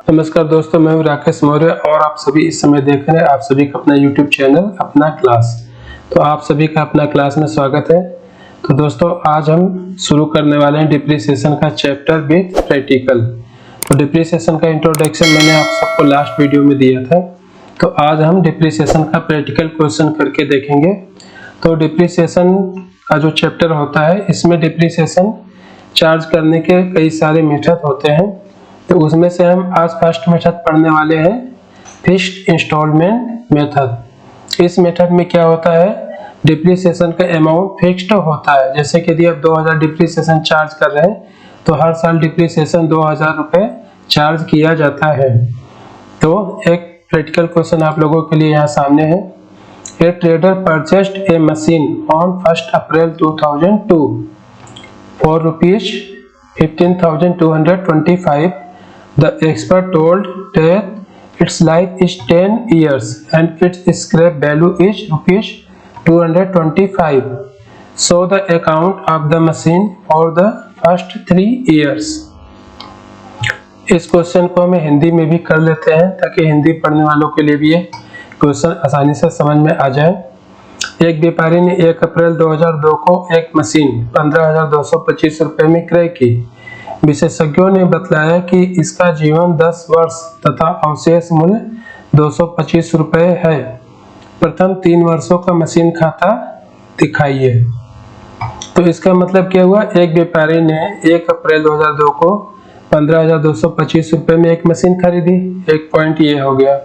नमस्कार दोस्तों, मैं हूं राकेश मौर्य और आप सभी इस समय देख रहे हैं आप सभी का अपना YouTube चैनल अपना क्लास। तो आप सभी का अपना क्लास में स्वागत है। तो दोस्तों आज हम शुरू करने वाले हैं डिप्रिसिएशन का चैप्टर विद प्रैक्टिकल। तो डिप्रिसिएशन का इंट्रोडक्शन मैंने आप सबको लास्ट वीडियो में दिया था। तो आज हम डिप्रिसिएशन का प्रैक्टिकल क्वेश्चन करके देखेंगे। तो डिप्रिसिएशन का जो चैप्टर होता है इसमें डिप्रिसिएशन चार्ज करने के कई सारे मेथड होते हैं। तो उसमें से हम आज फर्स्ट मेथड पढ़ने वाले हैं, फिक्स्ड इंस्टॉलमेंट मेथड। इस मेथड में क्या होता है, डिप्रिसिएशन का अमाउंट फिक्स्ड होता है। जैसे कि यदि आप 2000 डिप्रिसिएशन चार्ज कर रहे हैं तो हर साल डिप्रिसिएशन 2000 रुपये चार्ज किया जाता है। तो एक प्रैक्टिकल क्वेश्चन आप लोगों के लिए यहाँ सामने है। ए trader purchased A machine on 1 April 2002 for ₹15,225. The expert told that its life is 10 years and its scrap value is ₹225. Show the account of the machine for the first 3 years. इस question को हमें हिंदी में भी कर लेते हैं ताकि हिंदी पढ़ने वालों के लिए भी ये क्वेश्चन आसानी से समझ में आ जाए। एक व्यापारी ने 1 अप्रैल 2002 को एक मशीन 15,225 रुपये में क्रय की। विशेषज्ञों ने बतलाया कि इसका जीवन 10 वर्ष तथा अवशेष मूल्य 225 रुपये है। प्रथम 3 वर्षों का मशीन खाता दिखाइए। तो इसका मतलब क्या हुआ, एक व्यापारी ने 1 अप्रैल 2002 को 15,225 रुपये में एक मशीन खरीदी। एक पॉइंट ये हो गया।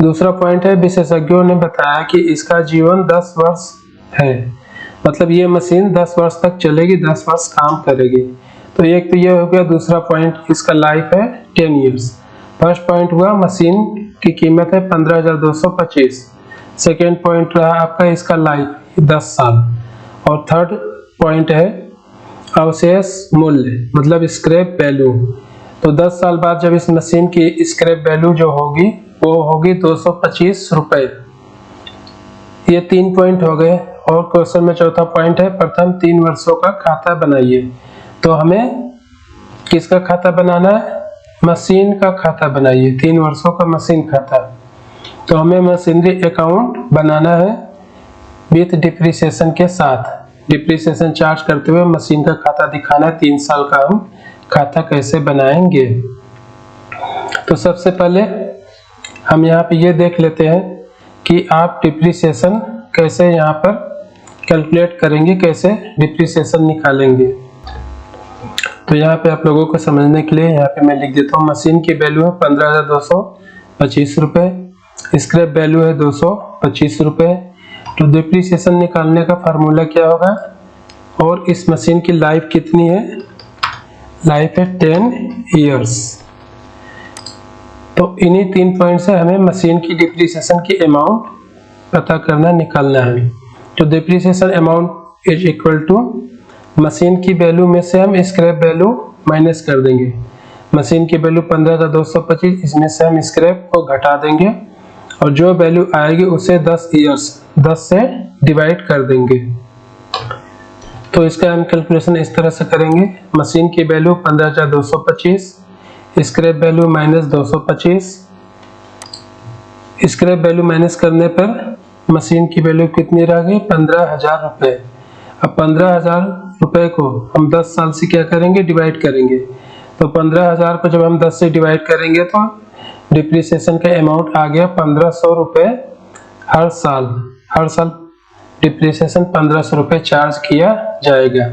दूसरा पॉइंट है, विशेषज्ञों ने बताया कि इसका जीवन 10 वर्ष है, मतलब ये मशीन 10 वर्ष तक चलेगी, 10 वर्ष काम करेगी। तो एक तो ये हो गया। दूसरा पॉइंट, इसका लाइफ है 10 इयर्स। फर्स्ट पॉइंट हुआ मशीन की कीमत है 15,225। सेकेंड पॉइंट रहा आपका इसका लाइफ 10 साल। और थर्ड पॉइंट है अवशेष मूल्य, मतलब स्क्रैप वैल्यू। तो 10 साल बाद जब इस मशीन की स्क्रैप वैल्यू जो होगी वो होगी 225 रुपये। ये 3 पॉइंट हो गए। और क्वेश्चन में चौथा पॉइंट है, प्रथम 3 वर्षों का खाता बनाइए। तो हमें किसका खाता बनाना है, मशीन का खाता बनाइए, 3 वर्षों का मशीन खाता। तो हमें मशीनरी अकाउंट बनाना है विथ डिप्रिसिएशन के साथ। डिप्रिसिएशन चार्ज करते हुए मशीन का खाता दिखाना है। 3 साल का हम खाता कैसे बनाएंगे। तो सबसे पहले हम यहाँ पे ये देख लेते हैं कि आप डिप्रिसिएशन कैसे यहाँ पर कैलकुलेट करेंगे, कैसे डिप्रिसिएशन निकालेंगे। तो यहाँ पे आप लोगों को समझने के लिए यहाँ पे मैं लिख देता हूँ। मशीन की वैल्यू है 15,225 रुपये, स्क्रैप वैल्यू है 225 रुपये। तो डिप्रिसिएशन निकालने का फार्मूला क्या होगा, और इस मशीन की लाइफ कितनी है, लाइफ है 10 इयर्स। तो इन्हीं 3 पॉइंट से हमें मशीन की डिप्रिसिएशन की अमाउंट पता करना, निकालना है। तो depreciation amount is equal to machine की वैल्यू में से हम स्क्रैप वैल्यू माइनस कर देंगे। मशीन की वैल्यू 15,225, इसमें से हम स्क्रैप को घटा देंगे और जो वैल्यू आएगी उसे 10 इयर्स 10 से डिवाइड कर देंगे। तो इसका हम कैलकुलेशन इस तरह से करेंगे। मशीन की value 15,225, scrap value minus 225। Scrap value minus करने पर मशीन की वैल्यू कितनी रह गई, 15,000 रुपये। अब 15,000 रुपये को हम 10 साल से क्या करेंगे, डिवाइड करेंगे। तो 15,000 को जब हम 10 से डिवाइड करेंगे तो डिप्रिसिएशन का अमाउंट आ गया 1,500 रुपये हर साल। हर साल डिप्रिसिएशन 1,500 रुपये चार्ज किया जाएगा।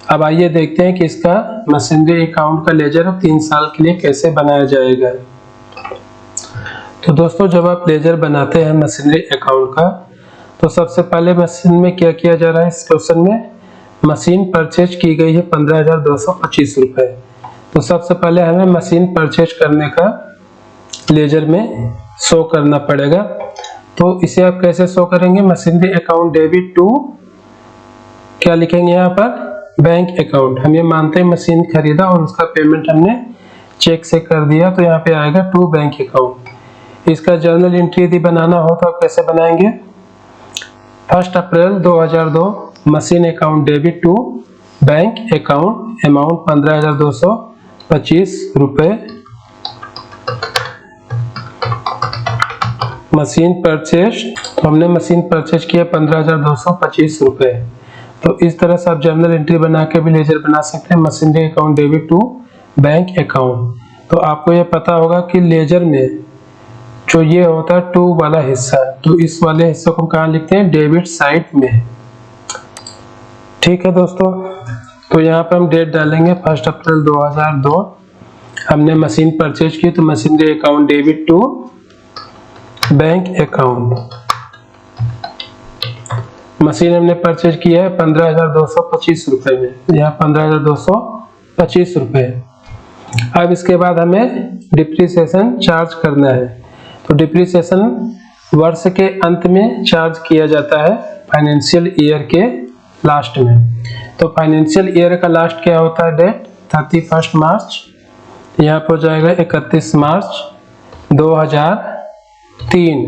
अब आइए देखते हैं कि इसका मशीनरी अकाउंट का लेजर 3 साल के लिए कैसे बनाया जाएगा। तो दोस्तों जब आप लेजर बनाते हैं मशीनरी अकाउंट का, तो सबसे पहले मशीन में क्या किया जा रहा है, इस क्वेश्चन में मशीन परचेज की गई है 15,225 रुपये। तो सबसे पहले हमें मशीन परचेज करने का लेजर में शो करना पड़ेगा। तो इसे आप कैसे शो करेंगे, मशीनरी अकाउंट डेबिट टू, क्या लिखेंगे यहाँ पर, बैंक अकाउंट। हम ये मानते हैं मशीन खरीदा और उसका पेमेंट हमने चेक से कर दिया, तो यहाँ पे आएगा टू बैंक अकाउंट। इसका जर्नल एंट्री यदि बनाना हो तो आप कैसे बनाएंगे, 1 April 2002 machine account debit to bank account, amount 15,225 रुपये। मशीन परचेज, तो हमने मशीन परचेज किया 15,225 रुपए। तो इस तरह से आप जर्नल एंट्री बना के भी लेजर बना सकते हैं, machinery account debit to bank account. तो आपको ये पता होगा कि लेजर में जो ये होता है टू वाला हिस्सा, तो इस वाले हिस्से को कहाँ लिखते हैं, डेबिट साइड में। ठीक है दोस्तों, तो यहाँ पे हम डेट डालेंगे 1 अप्रैल 2002। हमने मशीन परचेज की तो machinery account debit to bank account. Machine हमने परचेज किया है 15,225 रुपए में, यहाँ 15,225 रुपए। अब इसके बाद हमें डिप्रिसिएशन चार्ज करना है। तो डिप्रिसिएशन वर्ष के अंत में चार्ज किया जाता है, फाइनेंशियल ईयर के लास्ट में। तो फाइनेंशियल ईयर का लास्ट क्या होता है, डेट 31 मार्च, यहाँ पर हो जाएगा 31 मार्च 2003।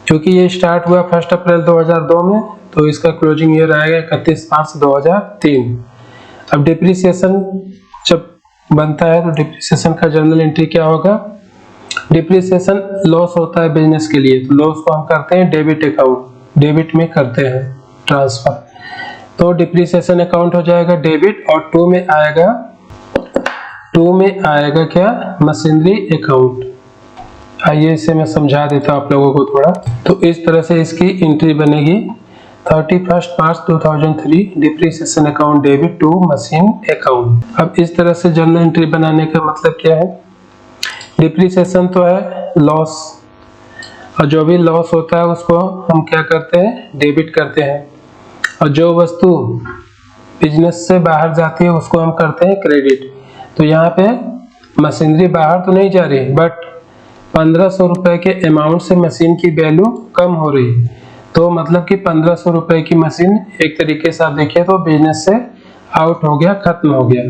क्योंकि ये स्टार्ट हुआ 1 अप्रैल 2002 में, तो इसका क्लोजिंग ईयर आएगा 31 मार्च 2003। अब डिप्रिसिएशन जब बनता है तो डिप्रिसिएशन का जर्नल एंट्री क्या होगा, डिप्रिसिएशन लॉस होता है बिजनेस के लिए, तो लॉस को हम करते हैं डेबिट अकाउंट, डेबिट में करते हैं ट्रांसफर। तो डिप्रिसिएशन अकाउंट हो जाएगा डेबिट, और टू में आएगा क्या, मशीनरी अकाउंट। आइए इसे मैं समझा देता हूँ आप लोगों को थोड़ा। तो इस तरह से इसकी एंट्री बनेगी 31 March 2003 depreciation account debit to machine account. अब इस तरह से जर्नल एंट्री बनाने का मतलब क्या है, डिप्रिसिएशन तो है लॉस, और जो भी लॉस होता है उसको हम क्या करते हैं, डेबिट करते हैं। और जो वस्तु बिजनेस से बाहर जाती है उसको हम करते हैं क्रेडिट। तो यहाँ पे मशीनरी बाहर तो नहीं जा रही, बट 1500 रुपए के अमाउंट से मशीन की वैल्यू कम हो रही, तो मतलब कि 1500 रुपए की मशीन एक तरीके से आप देखिए तो बिजनेस से आउट हो गया, खत्म हो गया,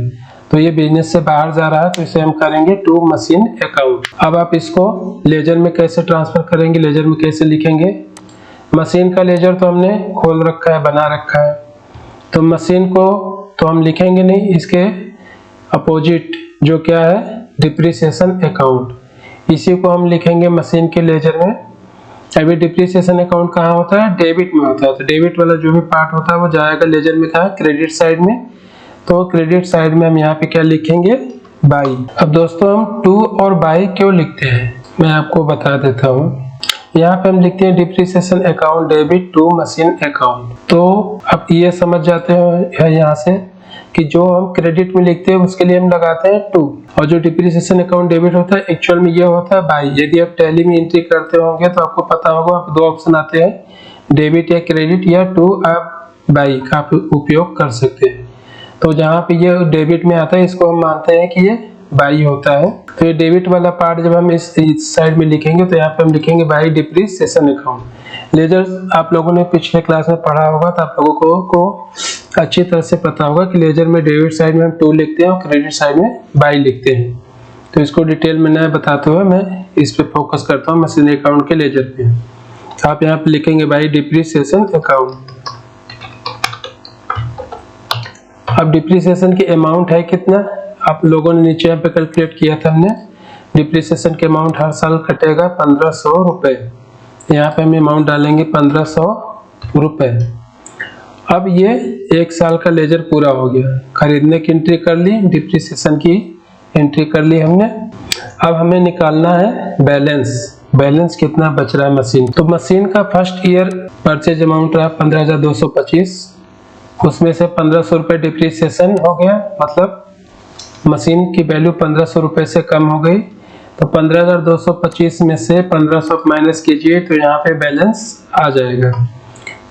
तो ये बिजनेस से बाहर जा रहा है, तो इसे हम करेंगे टू मशीन अकाउंट। अब आप इसको लेजर में कैसे ट्रांसफर करेंगे, लेजर में कैसे लिखेंगे, मशीन का लेजर तो हमने खोल रखा है, बना रखा है, तो मशीन को तो हम लिखेंगे नहीं, इसके अपोजिट जो क्या है, डिप्रिसिएशन अकाउंट, इसी को हम लिखेंगे मशीन के लेजर में। अभी डिप्रिसिएशन अकाउंट कहाँ होता है, डेबिट में होता है, तो डेबिट वाला जो भी पार्ट होता है वो जाएगा लेजर में, कहाँ, क्रेडिट साइड में। तो क्रेडिट साइड में हम यहाँ पे क्या लिखेंगे, बाई। अब दोस्तों हम टू और बाई क्यों लिखते हैं, मैं आपको बता देता हूँ। यहाँ पे हम लिखते हैं depreciation account debit to machine account. तो अब ये समझ जाते हैं यहाँ से कि जो हम क्रेडिट में लिखते हैं उसके लिए हम लगाते हैं टू, और जो डिप्रिसिएशन अकाउंट डेबिट होता है एक्चुअल में ये होता है बाई। यदि आप टैली में एंट्री करते होंगे तो आपको पता होगा, आप दो ऑप्शन आते हैं, डेबिट या क्रेडिट, या टू आप बाई का उपयोग कर सकते हैं। तो जहाँ पे ये डेबिट में आता है इसको हम मानते हैं कि ये बाई होता है। तो ये डेबिट वाला पार्ट जब हम इस साइड में लिखेंगे तो यहाँ पे हम लिखेंगे बाई डिप्रिसिएशन अकाउंट। लेजर आप लोगों ने पिछले क्लास में पढ़ा होगा, तो आप लोगों को अच्छी तरह से पता होगा कि लेजर में डेबिट साइड में हम टू लिखते हैं और क्रेडिट साइड में बाई लिखते हैं। तो इसको डिटेल में न बताते हुए मैं इस पे फोकस करता हूँ, मशीनरी अकाउंट के लेजर पे। आप यहाँ पे लिखेंगे बाई डिप्रिसिएशन अकाउंट। अब डिप्रिसिएशन की अमाउंट है कितना, आप लोगों ने नीचे यहाँ पे कैलकुलेट किया था हमने, डिप्रिसिएशन के अमाउंट हर साल कटेगा 1500 रुपए। यहाँ पे हम अमाउंट डालेंगे 1500 रुपए। अब ये एक साल का लेजर पूरा हो गया, खरीदने की एंट्री कर ली, डिप्रिसिएशन की एंट्री कर ली हमने। अब हमें निकालना है बैलेंस कितना बच रहा है मशीन। तो मशीन का फर्स्ट ईयर परचेज अमाउंट रहा 15,225, उसमें से 1500 रुपए डिप्रिसिएशन हो गया, मतलब मशीन की वैल्यू 1500 रुपए से कम हो गई। तो 15,225 में से 1500 माइनस कीजिए तो यहाँ पे बैलेंस आ जाएगा।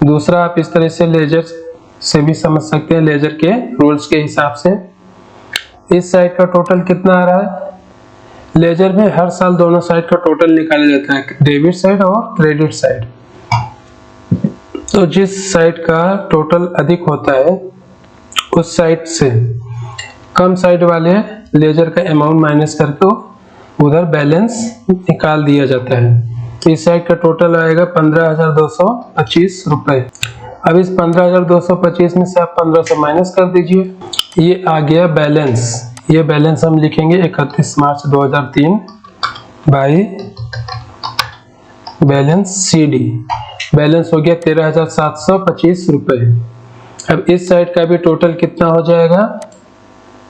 दूसरा आप इस तरह से लेजर से भी समझ सकते हैं, लेजर के रूल्स के हिसाब से। इस साइड का टोटल कितना आ रहा है, लेजर में हर साल दोनों साइड का टोटल निकाला जाता है, डेबिट साइड और क्रेडिट साइड। तो जिस साइड का टोटल अधिक होता है उस साइड से कम साइड वाले लेजर का अमाउंट माइनस करके उधर बैलेंस निकाल दिया जाता है। तो इस साइड का टोटल आएगा 15,225 रुपए। अब इस 15,225 में से आप 1500 माइनस कर दीजिए, ये आ गया बैलेंस। ये बैलेंस हम लिखेंगे 31 March 2003 by balance CD, balance हो गया 13,725 रुपए। अब इस साइड का भी टोटल कितना हो जाएगा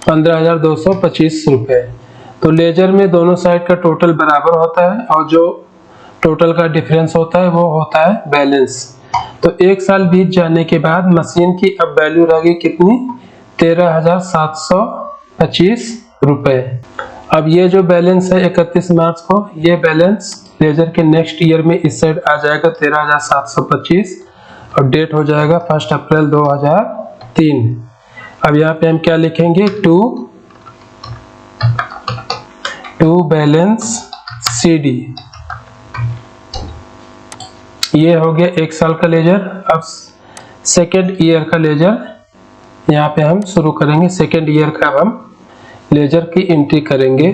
15,225 रुपए। तो लेजर में दोनों साइड का टोटल बराबर होता है और जो टोटल का डिफरेंस होता है वो होता है बैलेंस। तो एक साल बीत जाने के बाद मशीन की अब वैल्यू रह गई कितनी 13,725 रुपए। अब ये जो बैलेंस है 31 मार्च को, ये बैलेंस लेजर के नेक्स्ट ईयर में इस साइड आ जाएगा 13,725 और डेट हो जाएगा 1 अप्रैल 2003। अब यहाँ पे हम क्या लिखेंगे टू बैलेंस CD। ये हो गया एक साल का लेजर। अब सेकेंड ईयर का लेजर यहाँ पे हम शुरू करेंगे। सेकेंड ईयर का अब हम लेजर की एंट्री करेंगे।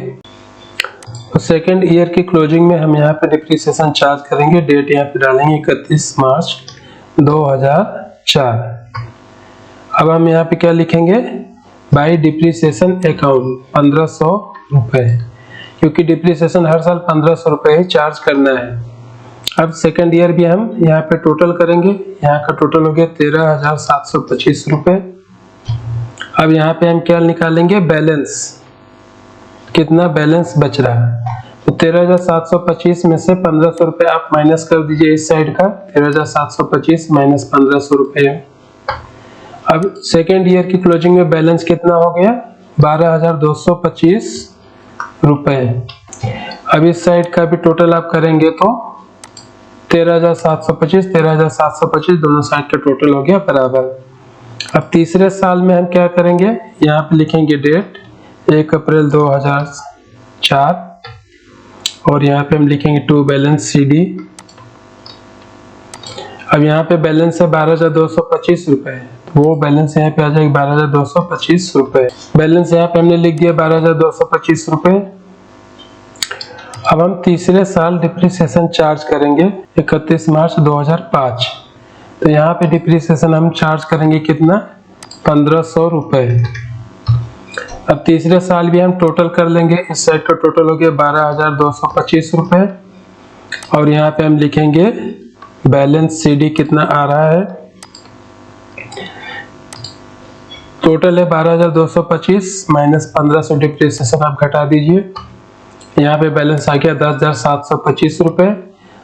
तो सेकेंड ईयर की क्लोजिंग में हम यहाँ पे डिप्रिसिएशन चार्ज करेंगे। डेट यहाँ पे डालेंगे 31 मार्च 2004। अब हम यहाँ पे क्या लिखेंगे बाई डिप्रिसिएशन अकाउंट 1500 रुपए, क्योंकि डिप्रिसिएशन हर साल 1500 रुपए ही चार्ज करना है। अब सेकेंड ईयर भी हम यहाँ पे टोटल करेंगे। यहाँ का टोटल हो गया 13,725 रुपए। अब यहाँ पे हम क्या निकालेंगे बैलेंस, कितना बैलेंस बच रहा है। तो 13,725 में से 1500 रुपए आप माइनस कर दीजिए इस साइड का, 13,725 माइनस 1500 रुपए। अब सेकेंड ईयर की क्लोजिंग में बैलेंस कितना हो गया 12,225 रुपए। अब इस साइड का भी टोटल आप करेंगे तो 13,725 दोनों साइड का टोटल हो गया बराबर। अब तीसरे साल में हम क्या करेंगे, यहाँ पे लिखेंगे डेट 1 अप्रैल 2004 और यहाँ पे हम लिखेंगे टू बैलेंस CD। अब यहाँ पे बैलेंस है 12,225 रुपए, वो बैलेंस यहाँ पे आ जाएगा 12,225 रुपए। बैलेंस यहाँ पे हमने लिख दिया 12,225 रुपए। अब हम तीसरे साल डिप्रिसिएशन चार्ज करेंगे 31 मार्च 2005। तो यहाँ पे डिप्रिसिएशन हम चार्ज करेंगे कितना 1500 रुपए। अब तीसरे साल भी हम टोटल कर लेंगे। इस साइड का टोटल हो गया 12,225 रुपए और यहाँ पे हम लिखेंगे बैलेंस CD कितना आ रहा है। टोटल है 12,225 माइनस 1500 डिप्रिसिएशन आप घटा दीजिए। यहाँ पे बैलेंस आ गया 10,725 रुपए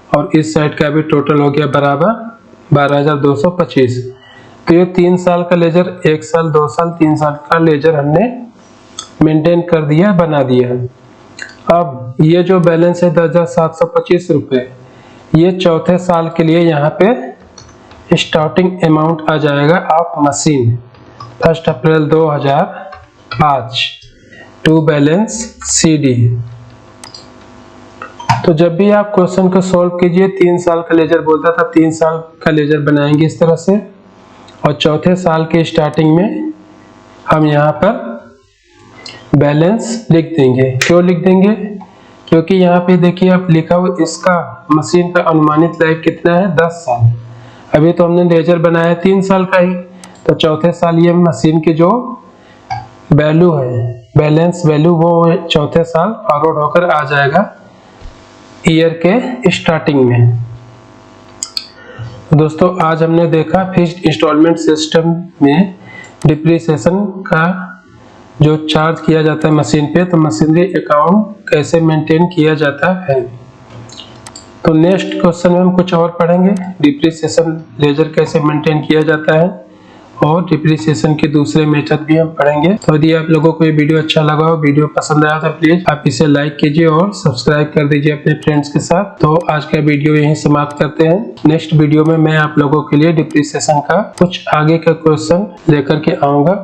और इस साइड का भी टोटल हो गया बराबर 12,225। तो ये 3 साल का लेजर, 1 साल 2 साल 3 साल का लेजर हमने मेंटेन कर दिया, बना दिया। अब ये जो बैलेंस है 10,725 रुपए, ये चौथे साल के लिए यहाँ पे स्टार्टिंग अमाउंट आ जाएगा of machine 1 April 2005 to balance CD। तो जब भी आप क्वेश्चन को सॉल्व कीजिए 3 साल का लेजर बोलता था, 3 साल का लेजर बनाएंगे इस तरह से और चौथे साल के स्टार्टिंग में हम यहाँ पर बैलेंस लिख देंगे। क्यों लिख देंगे, क्योंकि यहाँ पे देखिए आप लिखा हुआ इसका मशीन का अनुमानित लाइफ कितना है 10 साल। अभी तो हमने लेजर बनाया 3 साल का ही, तो चौथे साल ये मशीन की जो वैल्यू है बैलेंस वैल्यू वो चौथे साल फॉरवर्ड होकर आ जाएगा ईयर के स्टार्टिंग में। दोस्तों आज हमने देखा फिक्स्ड इंस्टॉलमेंट सिस्टम में डिप्रिसिएशन का जो चार्ज किया जाता है मशीन पे, तो मशीनरी अकाउंट कैसे मेंटेन किया जाता है। तो नेक्स्ट क्वेश्चन में हम कुछ और पढ़ेंगे, डिप्रिसिएशन लेजर कैसे मेंटेन किया जाता है और डिप्रिसिएशन के दूसरे मेथड भी हम पढ़ेंगे। तो यदि आप लोगों को ये वीडियो अच्छा लगा हो, वीडियो पसंद आया तो प्लीज आप इसे लाइक कीजिए और सब्सक्राइब कर दीजिए अपने फ्रेंड्स के साथ। तो आज का वीडियो यहीं समाप्त करते हैं। नेक्स्ट वीडियो में मैं आप लोगों के लिए डिप्रिसिएशन का कुछ आगे का क्वेश्चन लेकर के आऊंगा।